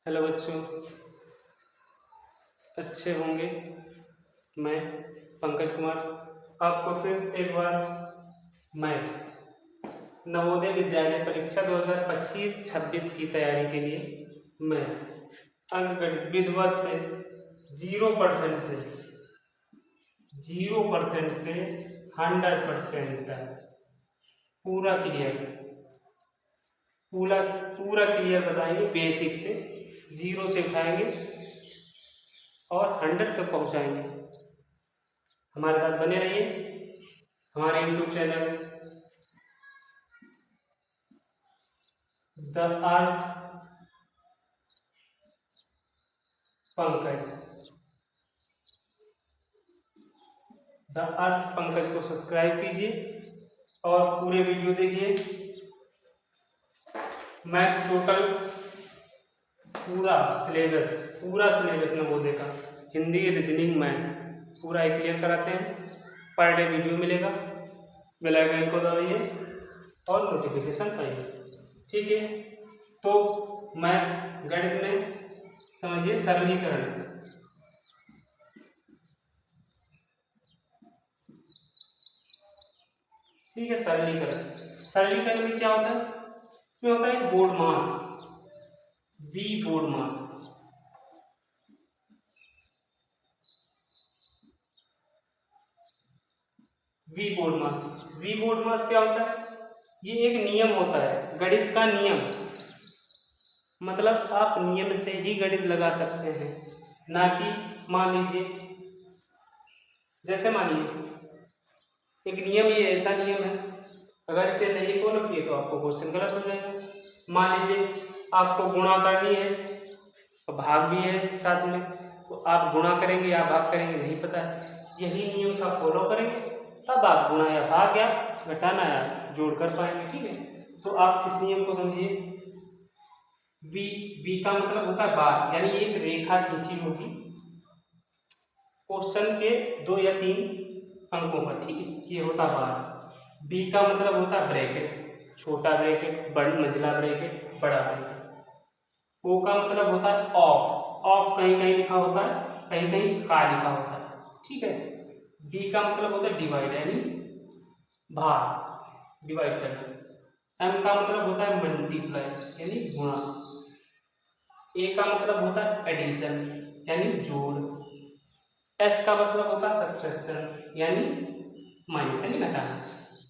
Hello बच्चों, अच्छे होंगे। मैं पंकज कुमार आपको फिर एक बार मैथ नवोदय विद्यालय परीक्षा 2025-26 की तैयारी के लिए मैथ अंकगणित विधिवत से 0% से 100% तक पूरा क्लियर पूरा पूरा क्लियर बताएंगे। बेसिक से 0 से उठाएंगे और 100 तक पहुंचाएंगे। हमारे साथ बने रहिए। हमारे YouTube channel the earth Pankaj को सब्सक्राइब कीजिए और पूरे वीडियो देखिए। मैं टोटल पूरा सिलेबस नवोदय का हिंदी, रीजनिंग, मैथ पूरा क्लियर कराते हैं। पर डे वीडियो मिलेगा। बेल आइकन को दबाइए और नोटिफिकेशन पाइए। ठीक है, तो मैं गणित में समझिए सरलीकरण। ठीक है, सरलीकरण में क्या होता है? इसमें होता है बोर्ड मास, V बोर्ड मास। V बोर्ड मास क्या होता है? ये एक नियम होता है, गणित का नियम। मतलब आप नियम से ही गणित लगा सकते हैं, ना कि मान लीजिए, जैसे मान लीजिए एक नियम, ये ऐसा नियम है, अगर इसे नहीं फॉलो किए तो आपको क्वेश्चन गलत हो जाएगा। मान लीजिए आपको गुणा करनी है और भाग भी है साथ में, तो आप गुणा करेंगे या भाग करेंगे नहीं पता है। यही नियम का फॉलो करेंगे तब आप गुणा या भाग या घटाना या जोड़ कर पाएंगे। ठीक है, तो आप इस नियम को समझिए। V का मतलब होता है बार, यानी एक रेखा खींची होगी क्वेश्चन के 2 या 3 अंकों पर। ठीक है, ये होता है बार। B का मतलब होता है ब्रैकेट, छोटा ब्रैकेट, बड़ी मंजिला ब्रैकेट, बड़ा ब्रैकेट। O का मतलब होता है ऑफ कहीं कहीं लिखा होता है, कहीं कहीं का लिखा होता है। ठीक है, D का मतलब होता है डिवाइड, यानी भाग, डिवाइड करना। M का मतलब होता है मल्टीप्लाई, यानी गुणा। A का मतलब होता है एडिशन, यानी जोड़। S का मतलब होता है सब्ट्रैक्शन, यानी माइनस, यानी घटाना।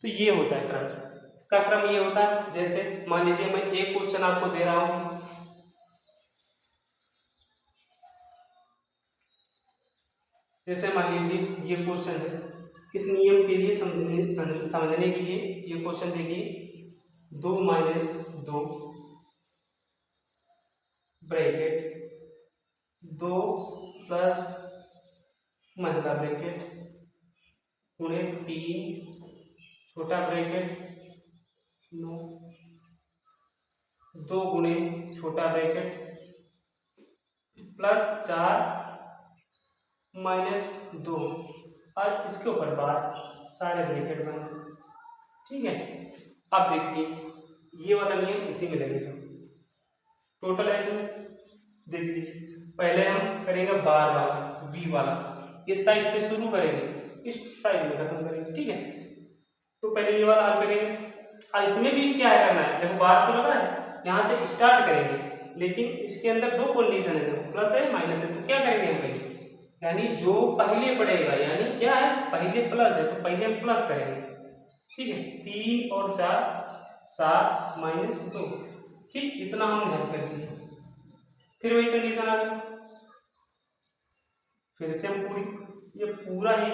तो ये होता है क्रम। इसका क्रम ये होता है, जैसे मान लीजिए मैं एक क्वेश्चन आपको दे रहा हूं, जैसे मान लीजिए ये क्वेश्चन है। इस नियम के लिए समझने के लिए ये क्वेश्चन देखिए। 2 - 2 ब्रैकेट, 2 प्लस मंझला ब्रैकेट गुणे 3 छोटा ब्रैकेट 9, 2 गुणे छोटा ब्रैकेट प्लस 4 -2 और इसके ऊपर बार, सारे ब्रैकेट बने। ठीक है, अब देखिए ये वाला नियम इसी में लगेगा। टोटल है देखिए, पहले हम करेंगे बार वाला, V वाला, इस साइड से शुरू करेंगे, इस साइड में खत्म करेंगे। ठीक है, तो पहले ये वाला हल करेंगे। और इसमें भी क्या है करना है, देखो बार तो लगा है, यहाँ से स्टार्ट करेंगे, लेकिन इसके अंदर 2 कंडीशन है, देखो प्लस है माइनस है। तो क्या करेंगे हम पहले, यानी जो पहले पड़ेगा, यानी क्या है पहले प्लस है तो पहले हम प्लस करेंगे। ठीक है, 3 और 4 7 -2। ठीक, इतना हमने हल कर दिया। फिर वही कंडीशन आ गई, फिर से हम ये पूरा ही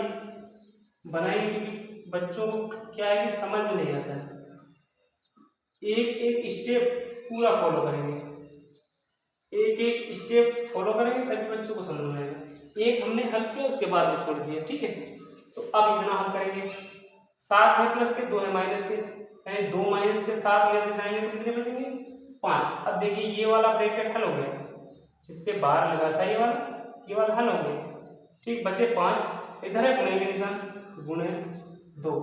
बनाएंगे, क्योंकि बच्चों को क्या है कि समझ में नहीं आता है। एक एक स्टेप पूरा फॉलो करेंगे, एक एक स्टेप फॉलो करेंगे तभी बच्चों को समझ में आएगा। एक हमने हल किया उसके बाद में छोड़ दिया। ठीक है, तो अब इतना हल करेंगे। 7 है प्लस के, 2 है माइनस के, यानी 2 माइनस के 7 में से जाएंगे तो कितने बचेंगे 5। अब देखिए ये वाला ब्रैकेट हल हो गया, जिसके बाहर लगा था ये वाला हल हो गया। ठीक, बचे 5, इधर है गुणे के निशान, गुणे 2।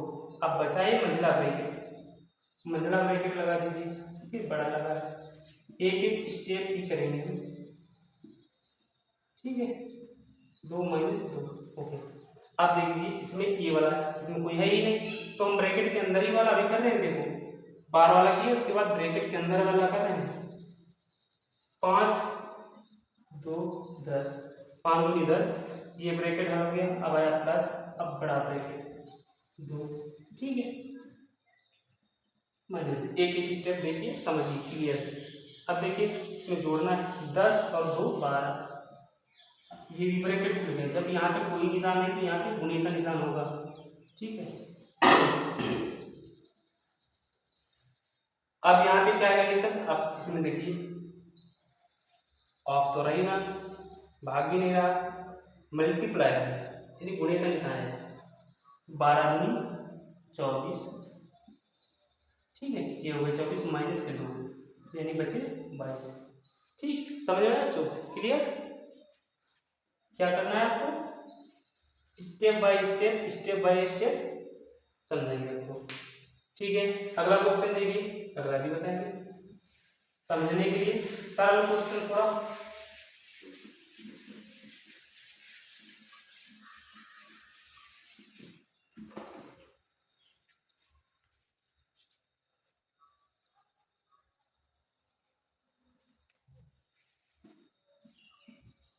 अब बचा ये मंझला ब्रैकेट लगा दीजिए। ठीक, बड़ा लगा है। एक एक स्टेप ही करेंगे। ठीक है, 2 माइनस 2। ओके, आप देख लीजिए इसमें ये वाला है, इसमें कोई है ही नहीं, तो हम ब्रैकेट के अंदर ही वाला अभी कर रहे हैं। देखो बार वाला किया, उसके बाद ब्रैकेट के अंदर वाला कर रहे हैं। 5 2 10, 5 दूनी 10, ये ब्रैकेट हल हो गया। अब आया प्लस, अब बड़ा ब्रैकेट 2, ठीक है, माइनस। एक एक स्टेप देखिए, समझिए क्लियर से। अब देखिए इसमें जोड़ना है 10 और 2 12, ये भी ब्रैकेट खुल गया। जब यहाँ पे कोई निशान नहीं तो यहाँ पे गुणे का निशान होगा, ठीक है। अब यहाँ पे क्या है कंडीशन, अब इसमें देखिए ऑफ तो रही ना, भाग भी नहीं रहा, मल्टीप्लाई है यानी गुणे का निशान है। 12 दूनी 24, ठीक है, ये हो गए 24 माइनस के 2 यानी बचे 22। ठीक, समझ में आया बच्चों, क्लियर। क्या करना है आपको, step by step, step by step समझाएंगे आपको, ठीक है। अगला क्वेश्चन देखिए, अगला भी बताएंगे समझने के लिए। सरल क्वेश्चन थोड़ा,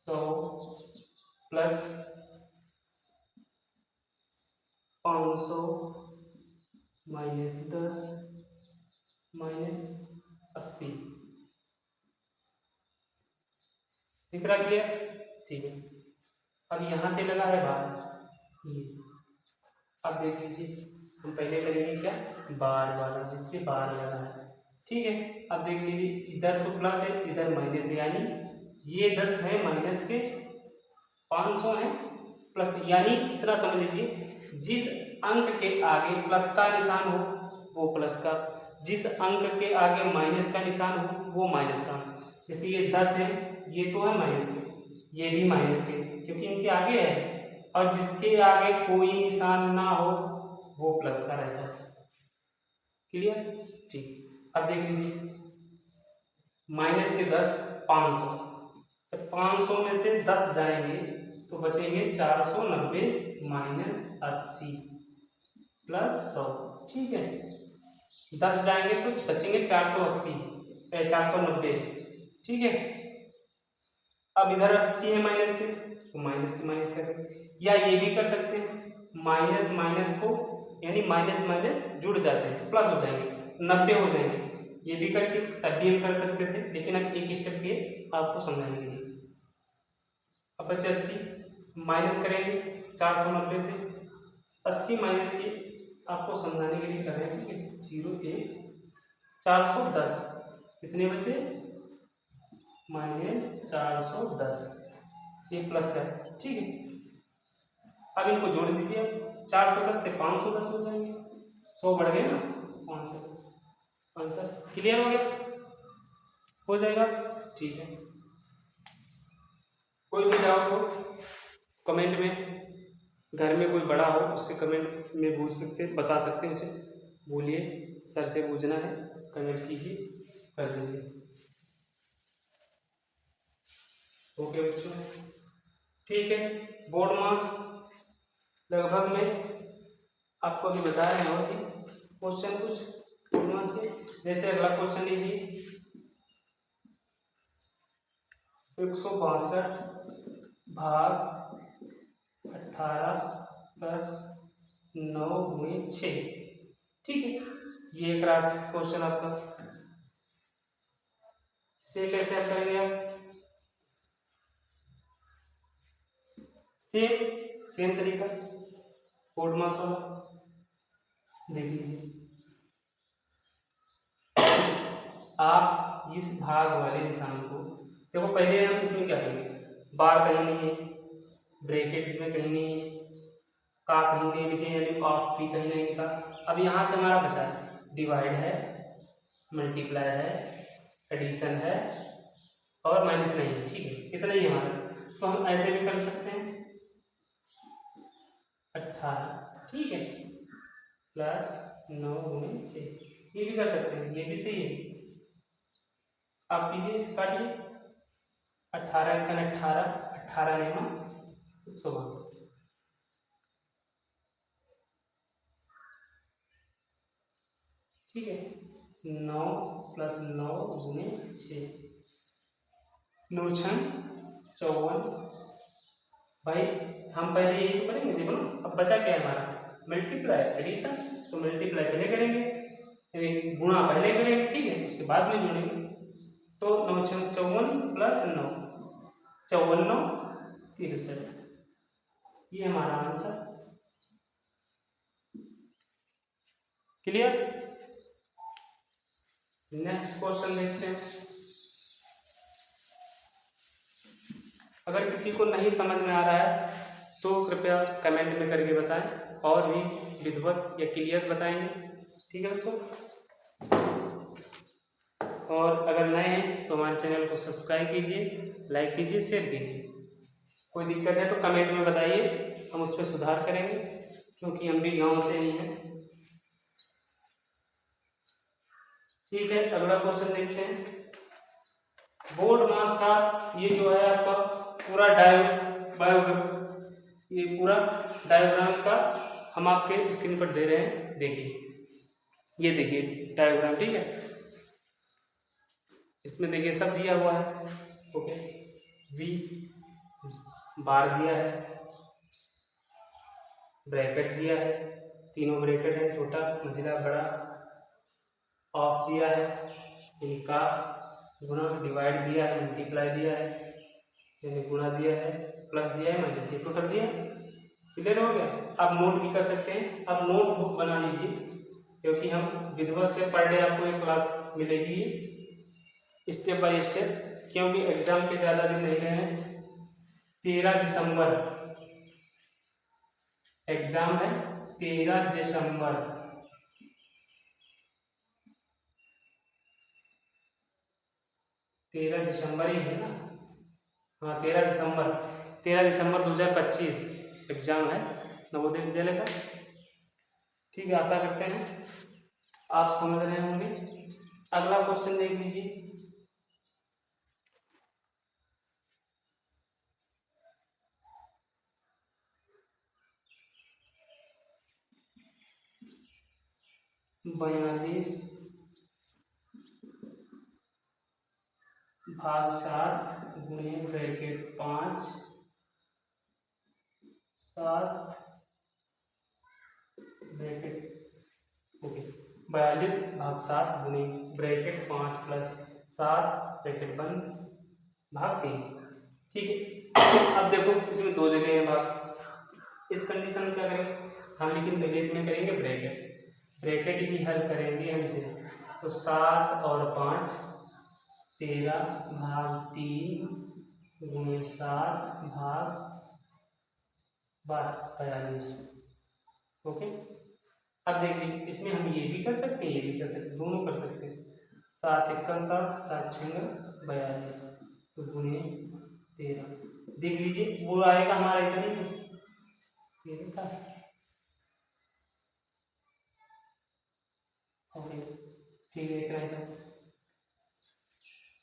तो प्लस 500 माइनस 10 माइनस 80, दिख रहा क्लियर, ठीक है। अब यहाँ पे लगा है बार ये, अब देख लीजिए हम पहले करेंगे क्या, बार वाला जिसपे बार लगा है, ठीक है। अब देख लीजिए इधर तो प्लस है, इधर माइनस है, यानी ये 10 है माइनस के, 500 है प्लस, यानी इतना समझ लीजिए जिस अंक के आगे प्लस का निशान हो वो प्लस का, जिस अंक के आगे माइनस का निशान हो वो माइनस का। जैसे ये 10 है, ये तो है माइनस के, ये भी माइनस के क्योंकि इनके आगे है, और जिसके आगे कोई निशान ना हो वो प्लस का रहता है, क्लियर, ठीक। अब देख लीजिए माइनस के 10 500, तो 500 में से 10 जाएंगे तो बचेंगे 490 माइनस 80 प्लस 100, ठीक है। 10 जाएंगे तो बचेंगे 480 490, ठीक है। अब इधर 80 है माइनस के, तो माइनस करें, या ये भी कर सकते हैं माइनस माइनस को, यानी माइनस माइनस जुड़ जाते हैं प्लस हो जाएंगे, 90 हो जाएंगे, ये भी करके तब भी हम कर सकते थे, लेकिन अब एक स्टेप के आपको समझाने के लिए। अब बचे 80, माइनस करेंगे 490 से, 80 माइनस के आपको समझाने के लिए कर रहे हैं, ठीक है। 0 1 410, कितने बचे माइनस 410, ये प्लस का, ठीक है। अब इनको जोड़ दीजिए, 410 से 510 हो जाएंगे, 100 बढ़ गए ना, 500 आंसर क्लियर हो गया, हो जाएगा, ठीक है। कोई भी डाउट हो कमेंट में, घर में कोई बड़ा हो उससे कमेंट में पूछ सकते, बता सकते हैं, उसे बोलिए सर से पूछना है, कमेंट कीजिए, कर दीजिए। ओके बच्चों, ठीक है। बोर्ड मार्क्स लगभग में आपको अभी बता रहे हैं, और क्वेश्चन कुछ बोर्ड मार्क्स के, जैसे अगला क्वेश्चन लीजिए 162 भाग 18 प्लस 9 गुणे 6, ठीक है। ये क्लास क्वेश्चन आपका, ये कैसे हल करेंगे आप, सेम तरीका बोर्ड मास वाला, देख लीजिए। आप इस भाग वाले निशान को देखो, पहले हम इसमें क्या करेंगे, बार कहीं नहीं है, ब्रैकेट इसमें कहीं नहीं है, का कहीं नहीं लिखे, यानी ऑफ भी कहीं नहीं लिखा। अब यहाँ से हमारा बचा है डिवाइड है, मल्टीप्लाई है, एडिशन है और माइनस नहीं है, ठीक है, इतना ही हमारा। तो हम ऐसे भी कर सकते हैं 18, ठीक है, प्लस 9 गुणे 6, ये भी कर सकते हैं, ये भी सही है। आप कीजिए, इसे काटिए, 18 का 18, 18 नेमा 162। ठीक है, 9 + 9 गुणे 6, 9 × 54। भाई हम पहले यही तो करेंगे, देखो ना अब बचा क्या है हमारा, मल्टीप्लाई एडिशन, तो मल्टीप्लाई पहले करेंगे, गुणा पहले करेंगे, ठीक है, उसके बाद में जोड़ेंगे। तो 9 × 54 + 9, 54 9 63, ये हमारा आंसर। क्लियर। नेक्स्ट क्वेश्चन देखते हैं। अगर किसी को नहीं समझ में आ रहा है तो कृपया कमेंट में करके बताएं, और भी विधिवत या क्लियर बताएंगे, ठीक है बच्चों। और अगर नए हैं तो हमारे चैनल को सब्सक्राइब कीजिए, लाइक कीजिए, शेयर कीजिए। कोई दिक्कत है तो कमेंट में बताइए, हम उस पर सुधार करेंगे, क्योंकि हम भी गांव से ही हैं। ठीक है, अगला क्वेश्चन देखते हैं। बोर्ड मास का ये जो है आपका पूरा ये पूरा डायग्राम्स का हम आपके स्क्रीन पर दे रहे हैं, देखिए, ये देखिए डायग्राम, ठीक है। इसमें देखिए सब दिया हुआ है, ओके, वी बार दिया है, ब्रैकेट दिया है, तीनों ब्रैकेट है, छोटा मंझला बड़ा, ऑफ दिया है, इनका गुणा, डिवाइड दिया है, मल्टीप्लाई दिया है, यानी गुणा दिया है, प्लस दिया है, माइनस दिया, टोटल दिया है। क्लियर हो गया। आप नोट भी कर सकते हैं, आप नोट बुक बना लीजिए, क्योंकि हम विधिवत से पर डे आपको एक क्लास मिलेगी स्टेप बाय स्टेप, क्योंकि एग्जाम के ज़्यादा दिन नहीं रहे हैं। 13 दिसंबर एग्जाम है, 13 दिसंबर, 13 दिसंबर ही है ना, हाँ 13 दिसंबर 2025 एग्जाम है नवोदय विद्यालय का। ठीक है, आशा करते हैं आप समझ रहे होंगे। अगला क्वेश्चन देख लीजिए। बयालीस भाग 60 गुणे ब्रैकेट 5 7 ब्रैकेट, ओके, 42 भाग 7 गुणे ब्रैकेट 5 + 7 ब्रैकेट बंद भाग 3। ठीक है, अब देखो इसमें दो जगह है भाग, इस कंडीशन में क्या करेंगे हम, लेकिन पहले इसमें करेंगे ब्रैकेट ही हल करेंगे हम इसे। तो 7 और 5 13 भाग 3 गुणे 7 भाग 42। ओके, अब देख लीजिए इसमें हम ये भी कर सकते हैं, ये भी कर सकते हैं, दोनों कर सकते हैं। 7 × 1 7, 7 × 6 42, तो गुणे 13, देख लीजिए वो आएगा हमारा इतना ही, ये देखा, ओके, ठीक है, इतना ही।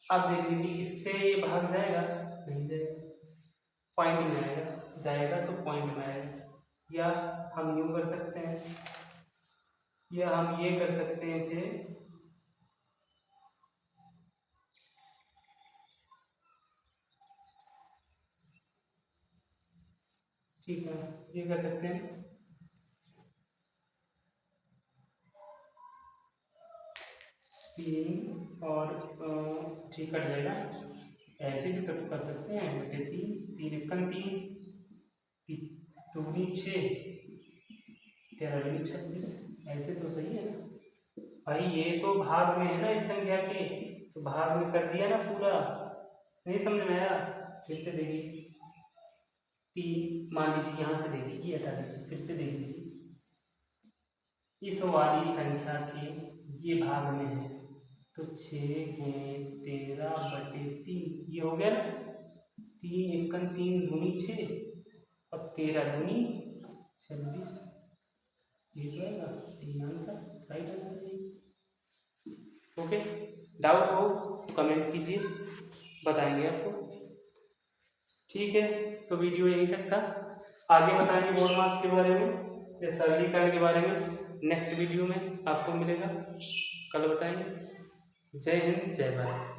अब देख लीजिए इससे ये भाग जाएगा, नहीं जाएगा, पॉइंट में आएगा, जाएगा तो पॉइंट में आएगा। या हम यूँ कर सकते हैं, या हम ये कर सकते हैं इसे, ठीक है, ये कर सकते हैं, तीन और ठीक कट जाएगा, ऐसे भी कर सकते हैं, बटे 3, 3 × 3, 2 × 6, 13 × 26, ऐसे तो सही है ना भाई। ये तो भाग में है ना इस संख्या के, तो भाग में कर दिया ना पूरा, नहीं समझ में आया, फिर से देखिए, 3 मान लीजिए, यहाँ से देखिए, ये हटा दीजिए, फिर से देख लीजिए, इस वाली संख्या के ये भाग में है, तो 6 × 13 बटे 3, ये हो गया ना, 3 × 3 दूनी 6 और 13 दूनी 26, ये जो है 3 आंसर, राइट आंसर ये। ओके, डाउट हो तो कमेंट कीजिए, बताएंगे आपको। ठीक है, तो वीडियो यहीं तक था। आगे बताएंगे बोन मास के बारे में या सरलीकरण के बारे में नेक्स्ट वीडियो में आपको मिलेगा, कल बताएंगे। जय हिंद, जय भारत।